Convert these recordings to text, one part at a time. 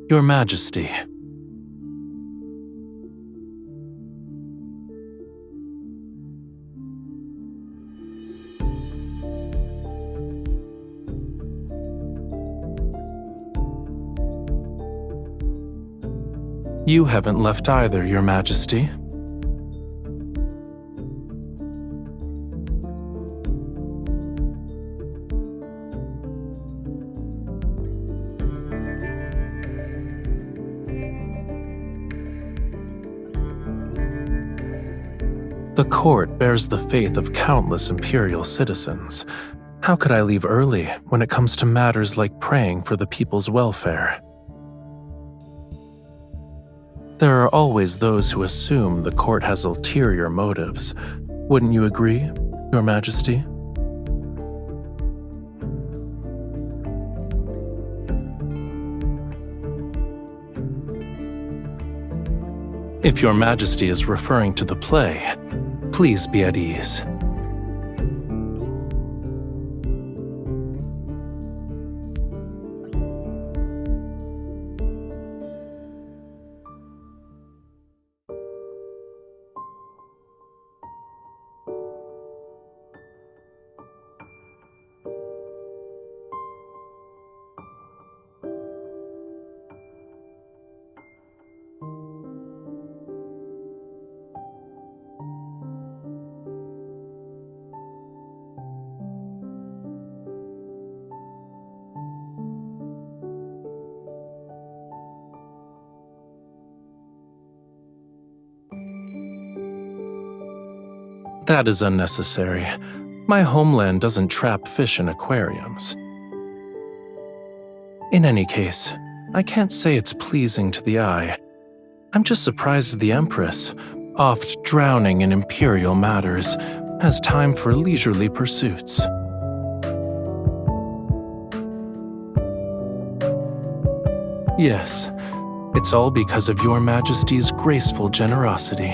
Your Majesty. You haven't left either, Your Majesty. The court bears the faith of countless imperial citizens. How could I leave early when it comes to matters like praying for the people's welfare? There are always those who assume the court has ulterior motives. Wouldn't you agree, Your Majesty? If Your Majesty is referring to the play, please be at ease. That is unnecessary. My homeland doesn't trap fish in aquariums. In any case, I can't say it's pleasing to the eye. I'm just surprised the Empress, oft drowning in imperial matters, has time for leisurely pursuits. Yes, it's all because of Your Majesty's graceful generosity.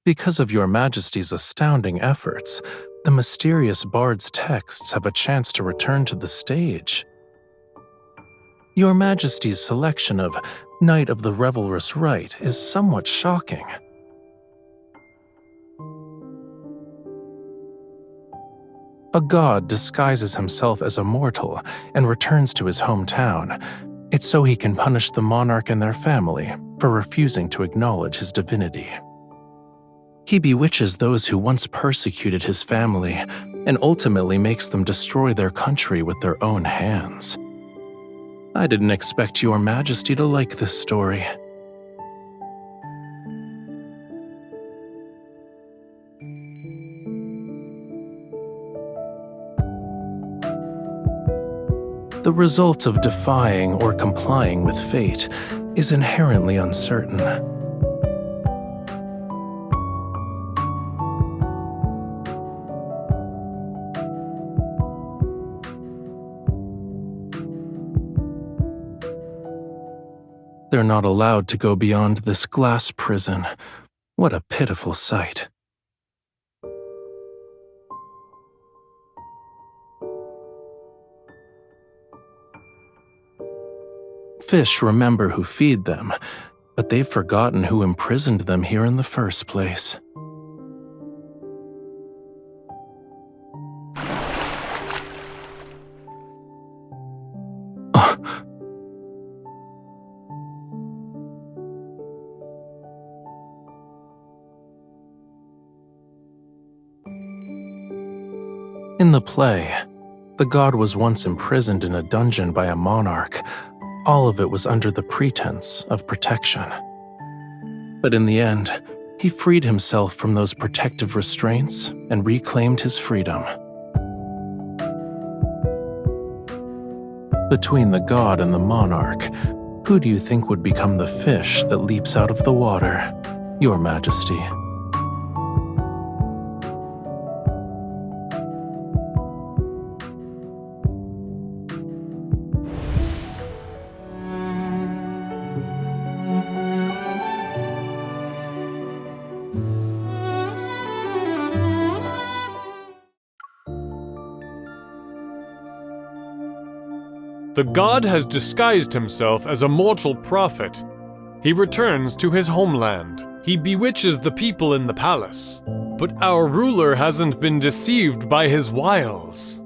Because of Your Majesty's astounding efforts, the mysterious bard's texts have a chance to return to the stage. Your Majesty's selection of Knight of the Revelrous Rite is somewhat shocking. A god disguises himself as a mortal and returns to his hometown. It's so he can punish the monarch and their family for refusing to acknowledge his divinity. He bewitches those who once persecuted his family and ultimately makes them destroy their country with their own hands. I didn't expect Your Majesty to like this story. The result of defying or complying with fate is inherently uncertain. They're not allowed to go beyond this glass prison. What a pitiful sight. Fish remember who feed them, but they've forgotten who imprisoned them here in the first place. In the play, the god was once imprisoned in a dungeon by a monarch. All of it was under the pretense of protection. But in the end, he freed himself from those protective restraints and reclaimed his freedom. Between the god and the monarch, who do you think would become the fish that leaps out of the water, Your Majesty? The god has disguised himself as a mortal prophet. He returns to his homeland. He bewitches the people in the palace. But our ruler hasn't been deceived by his wiles.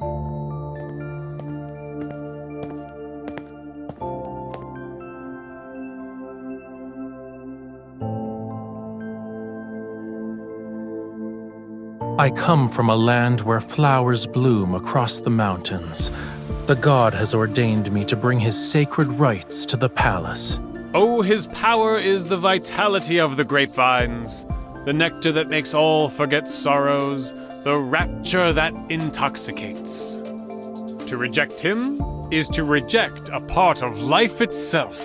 I come from a land where flowers bloom across the mountains. The god has ordained me to bring his sacred rites to the palace. Oh, his power is the vitality of the grapevines, the nectar that makes all forget sorrows, the rapture that intoxicates. To reject him is to reject a part of life itself.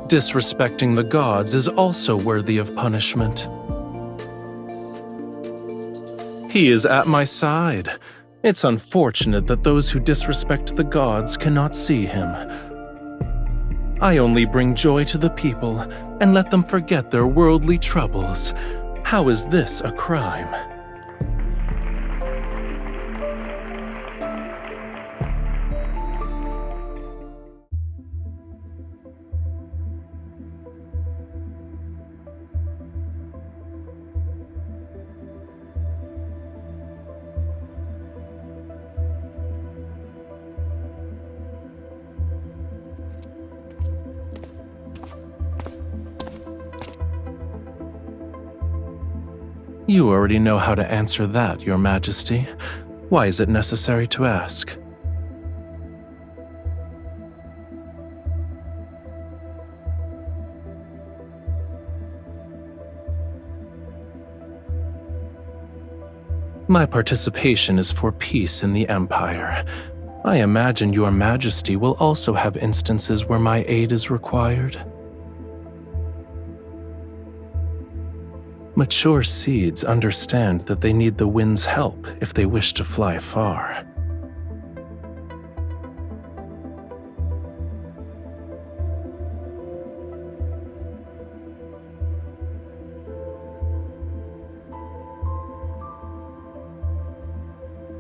Disrespecting the gods is also worthy of punishment. He is at my side. It's unfortunate that those who disrespect the gods cannot see him. I only bring joy to the people and let them forget their worldly troubles. How is this a crime? You already know how to answer that, Your Majesty. Why is it necessary to ask? My participation is for peace in the Empire. I imagine Your Majesty will also have instances where my aid is required. Mature seeds understand that they need the wind's help if they wish to fly far.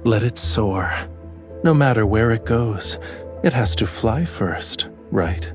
Let it soar. No matter where it goes, it has to fly first, right?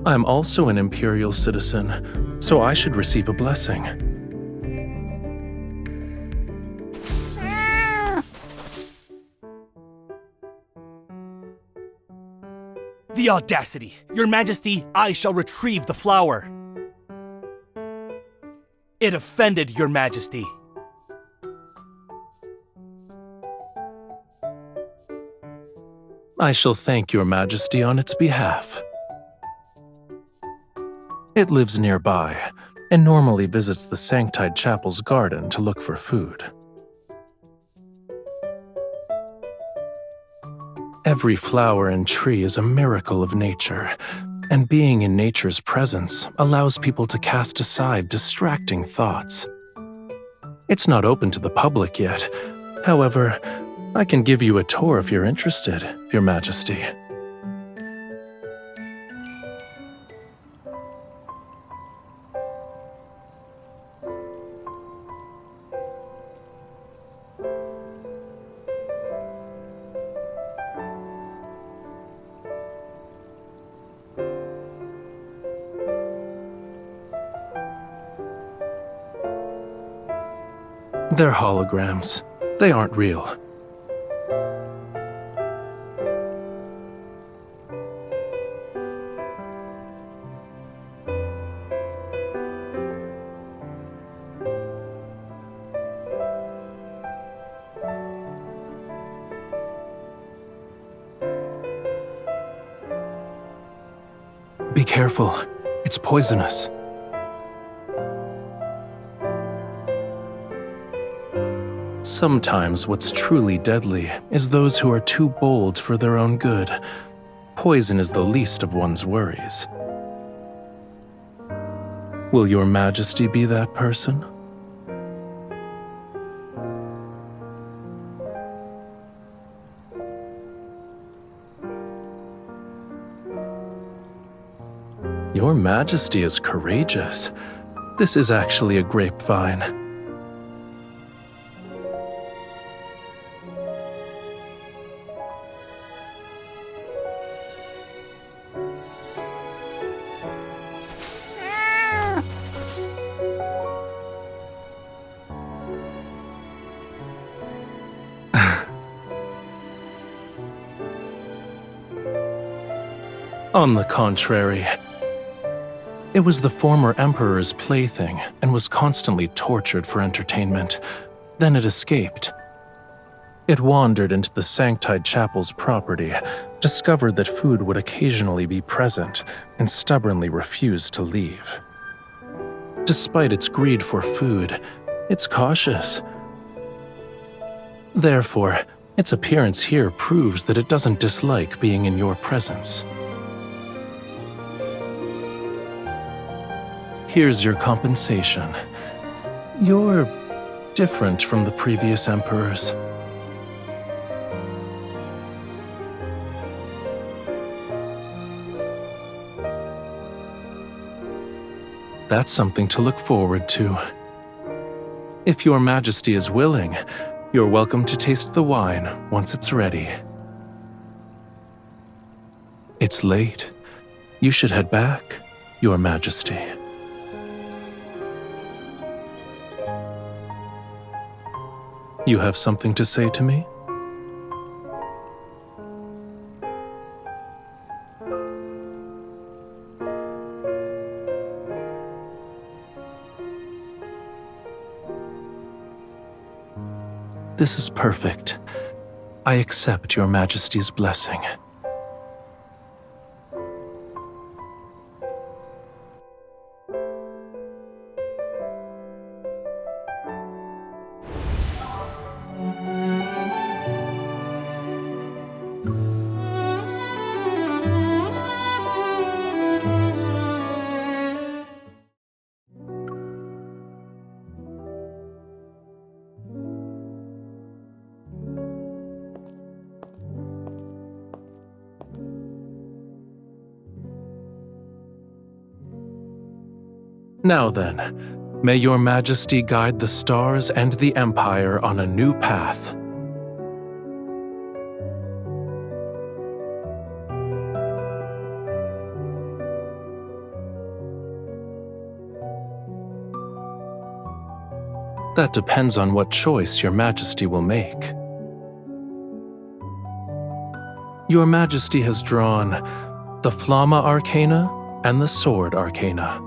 I'm also an imperial citizen, so I should receive a blessing. The audacity! Your Majesty, I shall retrieve the flower. It offended Your Majesty. I shall thank Your Majesty on its behalf. It lives nearby, and normally visits the Sanctide Chapel's garden to look for food. Every flower and tree is a miracle of nature, and being in nature's presence allows people to cast aside distracting thoughts. It's not open to the public yet. However, I can give you a tour if you're interested, Your Majesty. They're holograms. They aren't real. Be careful. It's poisonous. Sometimes what's truly deadly is those who are too bold for their own good. Poison is the least of one's worries. Will Your Majesty be that person? Your Majesty is courageous. This is actually a grapevine. On the contrary, it was the former emperor's plaything and was constantly tortured for entertainment. Then it escaped. It wandered into the Sanctide Chapel's property, discovered that food would occasionally be present, and stubbornly refused to leave. Despite its greed for food, it's cautious. Therefore, its appearance here proves that it doesn't dislike being in your presence. Here's your compensation. You're different from the previous emperors. That's something to look forward to. If Your Majesty is willing, you're welcome to taste the wine once it's ready. It's late. You should head back, Your Majesty. You have something to say to me? This is perfect. I accept Your Majesty's blessing. Now then, may Your Majesty guide the stars and the Empire on a new path. That depends on what choice Your Majesty will make. Your Majesty has drawn the Flamma Arcana and the Sword Arcana.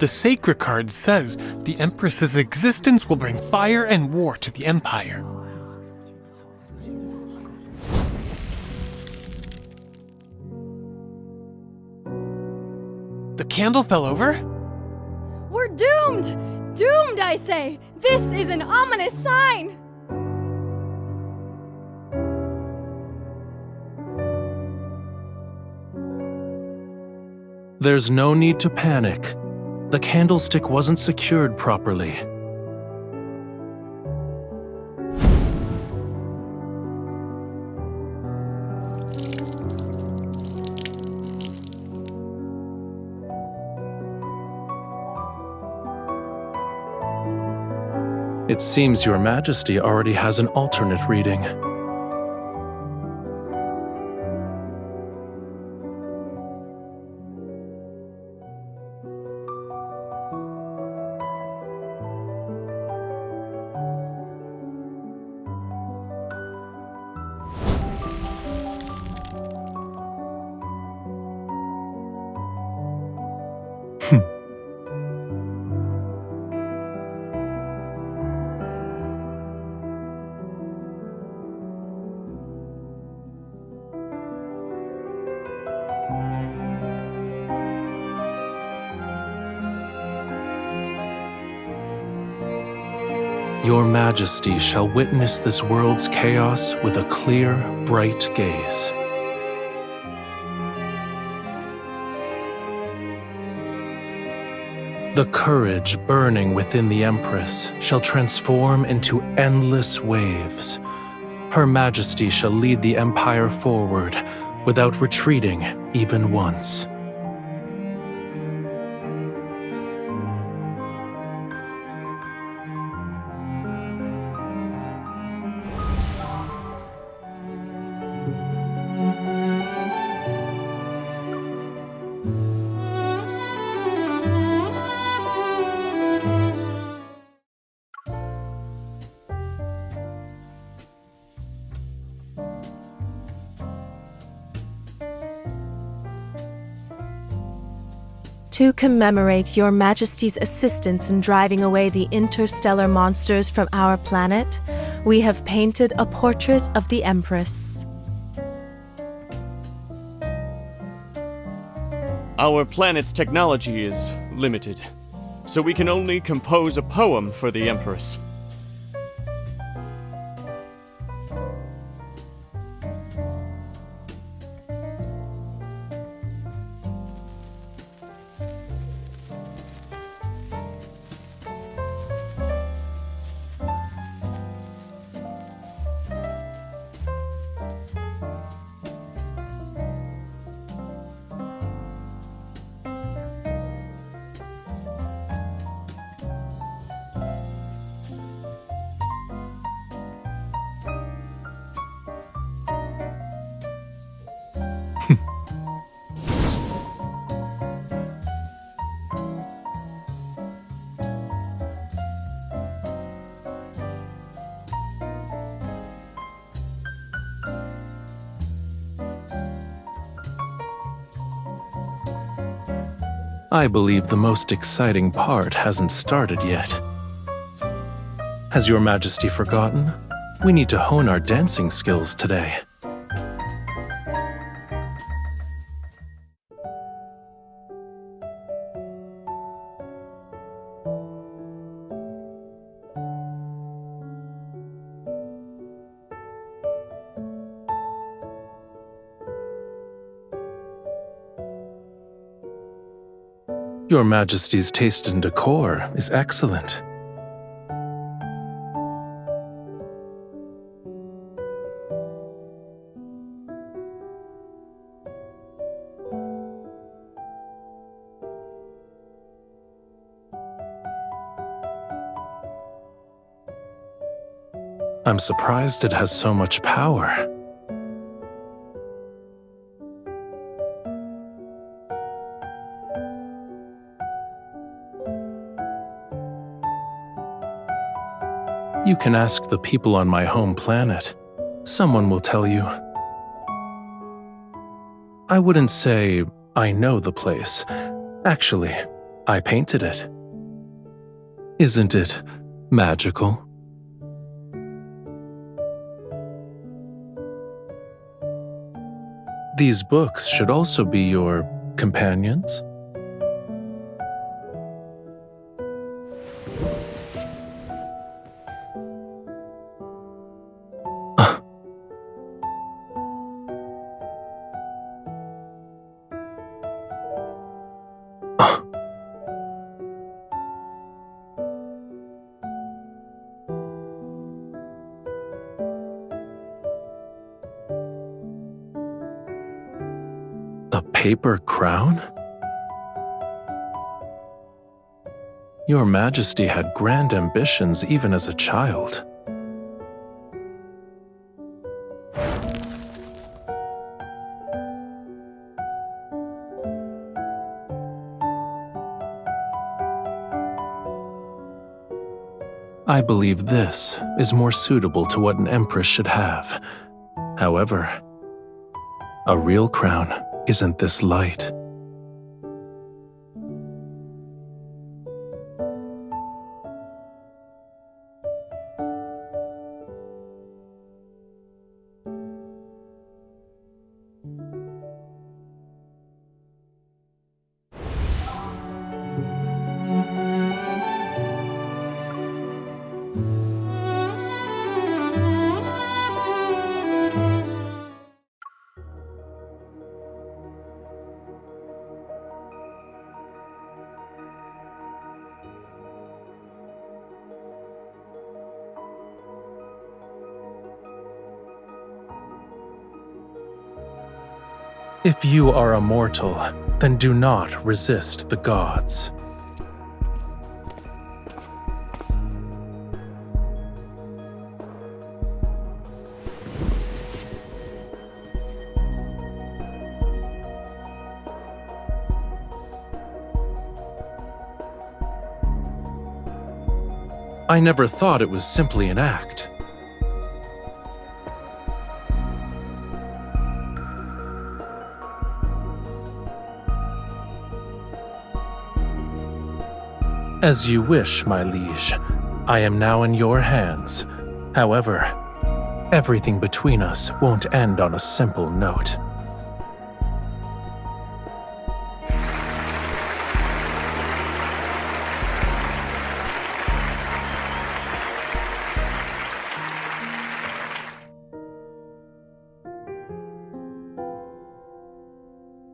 The Sacred card says the Empress's existence will bring fire and war to the Empire. The candle fell over? We're doomed! Doomed, I say! This is an ominous sign! There's no need to panic. The candlestick wasn't secured properly. It seems Your Majesty already has an alternate reading. Your Majesty shall witness this world's chaos with a clear, bright gaze. The courage burning within the Empress shall transform into endless waves. Her Majesty shall lead the Empire forward without retreating even once. To commemorate Your Majesty's assistance in driving away the interstellar monsters from our planet, we have painted a portrait of the Empress. Our planet's technology is limited, so we can only compose a poem for the Empress. I believe the most exciting part hasn't started yet. Has Your Majesty forgotten? We need to hone our dancing skills today. Your Majesty's taste in decor is excellent. I'm surprised it has so much power. You can ask the people on my home planet. Someone will tell you. I wouldn't say I know the place. Actually, I painted it. Isn't it magical? These books should also be your companions. A paper crown? Your Majesty had grand ambitions even as a child. I believe this is more suitable to what an empress should have. However, a real crown isn't this light. If you are a mortal, then do not resist the gods. I never thought it was simply an act. As you wish, my liege. I am now in your hands. However, everything between us won't end on a simple note.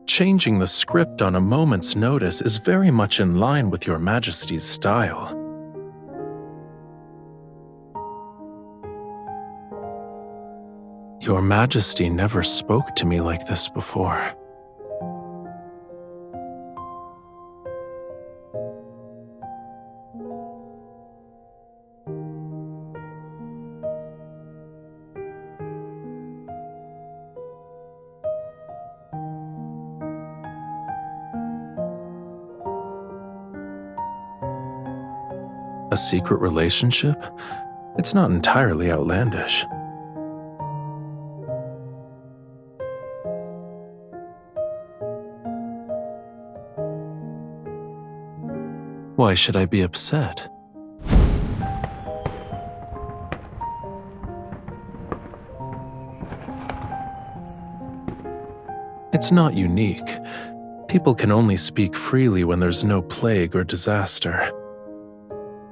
Changing the script on a moment's notice is very much in line with your Majesty's style. Your Majesty never spoke to me like this before. A secret relationship? It's not entirely outlandish. Why should I be upset? It's not unique. People can only speak freely when there's no plague or disaster.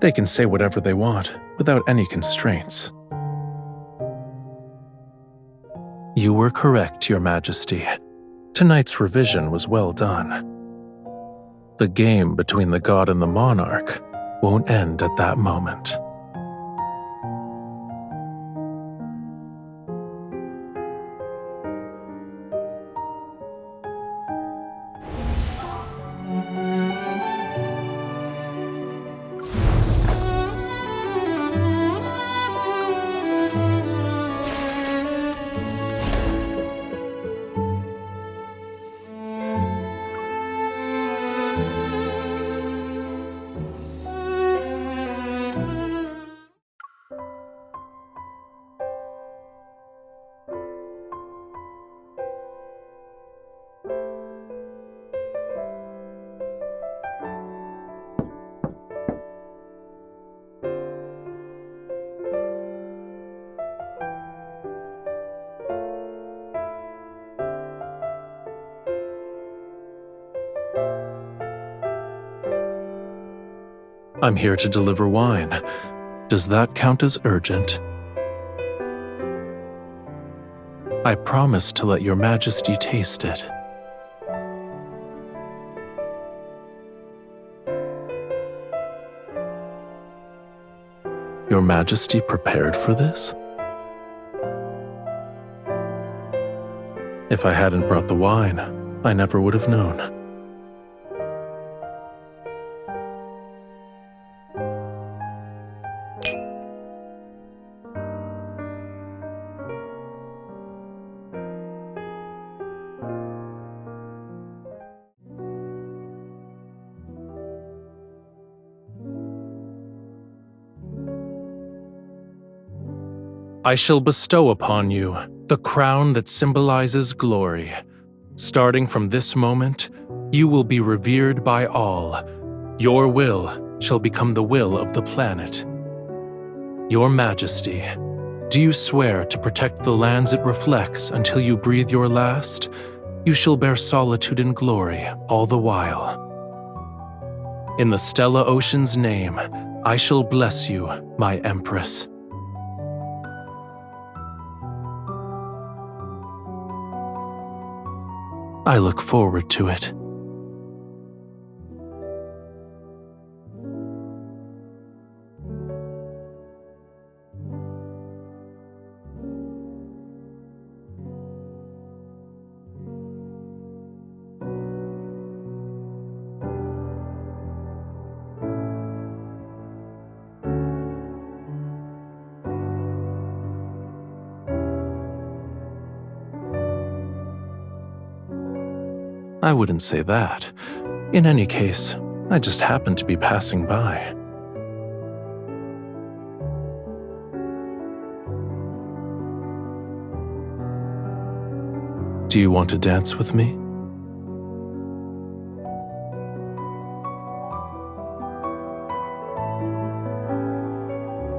They can say whatever they want, without any constraints. You were correct, Your Majesty. Tonight's revision was well done. The game between the god and the monarch won't end at that moment. I'm here to deliver wine. Does that count as urgent? I promise to let Your Majesty taste it. Your Majesty prepared for this? If I hadn't brought the wine, I never would have known. I shall bestow upon you the crown that symbolizes glory. Starting from this moment, you will be revered by all. Your will shall become the will of the planet. Your Majesty, do you swear to protect the lands it reflects until you breathe your last? You shall bear solitude and glory all the while. In the Stella Ocean's name, I shall bless you, my Empress. I look forward to it. I wouldn't say that. In any case, I just happened to be passing by. Do you want to dance with me?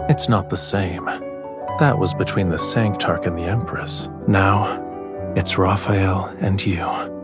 It's not the same. That was between the Sanctarch and the Empress. Now, it's Rafayel and you.